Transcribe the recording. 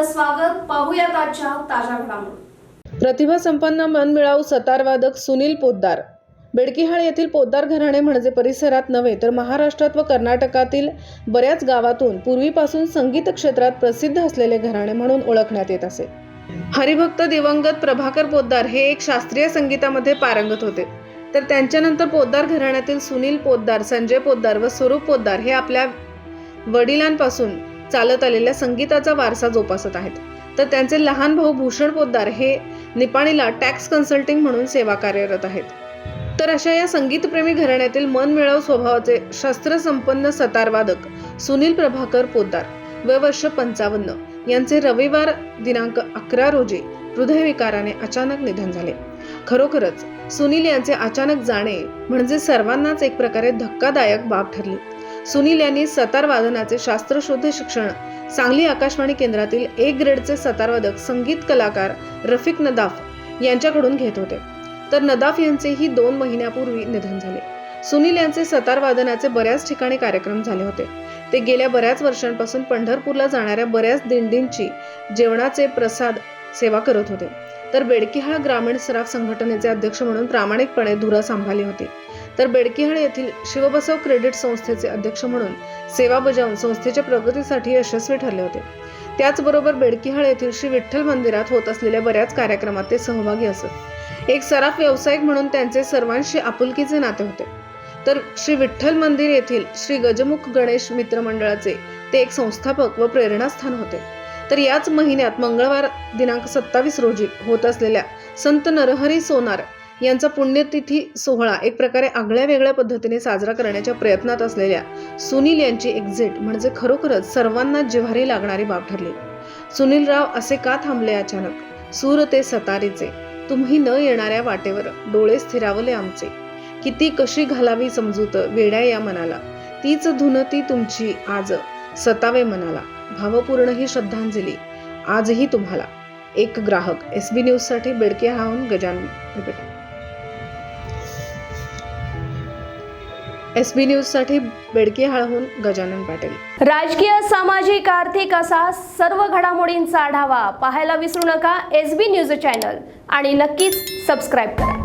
आपलं स्वागत. पाहूयात आजच्या ताज्या घडामोडी. प्रतिभा संपन्न मनमिळावू सतारवादक सुनील पोद्दार. बेडकिहाळ येथील पोद्दार घराणे म्हणजे परिसरात नव्हे तर महाराष्ट्रात व कर्नाटकातील बऱ्याच गावातून पूर्वीपासून संगीत क्षेत्रात प्रसिद्ध असलेले घराणे म्हणून ओळखण्यात येत असे. हरिभक्त दिवंगत प्रभाकर पोद्दार हे एक शास्त्रीय संगीतामध्ये पारंगत होते. तर त्यांच्यानंतर पोद्दार घराण्यातील सुनील पोद्दार, संजय पोद्दार व स्वरूप पोद्दार हे आपल्या वडिलांपासून चालत आलेल्या संगीताचा वारसा जोपासत आहेत. तर त्यांचे लहान भाऊ भूषण पोद्दार हे निपाणीला टॅक्स कन्सल्टिंग म्हणून सेवा कार्यरत आहेत. तर अशा या संगीतप्रेमी घराण्यातील मनमिळावू स्वभावाचे शस्त्रसंपन्न सतारवादक सुनील प्रभाकर पोद्दार वय वर्ष 55 यांचे रविवार दिनांक 11 रोजी हृदयविकाराने अचानक निधन झाले. खरोखरच सुनील यांचे अचानक जाणे म्हणजे सर्वांनाच एक प्रकारे धक्कादायक बाब ठरली. सुनील यांनी सतार वादनाचे शास्त्रशुद्ध शिक्षण सांगली आकाशवाणी केंद्रातील ए ग्रेडचे सतारवादक संगीत कलाकार रफिक नदाफ यांच्याकडून घेत होते. तर नदाफ यांचेही 2 महिन्यापूर्वी निधन झाले. सुनील यांचे सतार वादनाचे बऱ्याच ठिकाणी कार्यक्रम झाले होते. ते गेल्या बऱ्याच वर्षांपासून पंढरपूरला जाणाऱ्या बऱ्याच दिंडींची जेवणाचे प्रसाद सेवा करत होते. तर बेडकिहाळ ग्रामीण सराफ संघटनेचे अध्यक्ष म्हणून प्रामाणिकपणे धुरा सांभाळली होती. तर बेडकिहाळ येथील शिवबसव क्रेडिट संस्थेचे अध्यक्ष म्हणून सेवा बजावून संस्थेच्या प्रगतीसाठी यशस्वी ठरले होते. त्याचबरोबर बेडकिहाळ येथील श्री विठ्ठल मंदिरात होत असलेल्या बऱ्याच कार्यक्रमात ते सहभागी असत. एक सराफ व्यावसायिक म्हणून त्यांचे सर्वांशी आपुलकीचे नाते होते. तर श्री विठ्ठल मंदिर येथील श्री गजमुख गणेश मित्र मंडळाचे ते एक संस्थापक व प्रेरणास्थान होते. तर याच महिन्यात मंगळवार दिनांक 27 रोजी होत असलेल्या संत नरहरी सोनार यांचा पुण्यतिथी सोहळा एक प्रकारे आगळ्या वेगळ्या पद्धतीने साजरा करण्याच्या प्रयत्नात असलेल्या सुनील यांची एक्झिट म्हणजे खरोखरच सर्वांना जिव्हारी लागणारी बाब ठरली. सुनीलराव असे का थांबले अचानक? सूर ते सतारीचे तुम्ही न येणाऱ्या वाटेवर डोळे स्थिरावले आमचे. किती कशी घालावी समजूत वेड्या या मनाला. तीच धुन ती तुमची आज सतावे मनाला. भावपूर्ण ही श्रद्धांजली आजही तुम्हाला. एक ग्राहक. SB न्यूज साठी बेडकिहाळहून गजानन. SB न्यूज साठी बेडकिहाळहून गजानन पाटील. राजकीय, सामाजिक, आर्थिक असा सर्व घडामोडींचा आढावा पाहायला विसरू नका SB न्यूज चॅनल आणि नक्कीच सबस्क्राईब करा.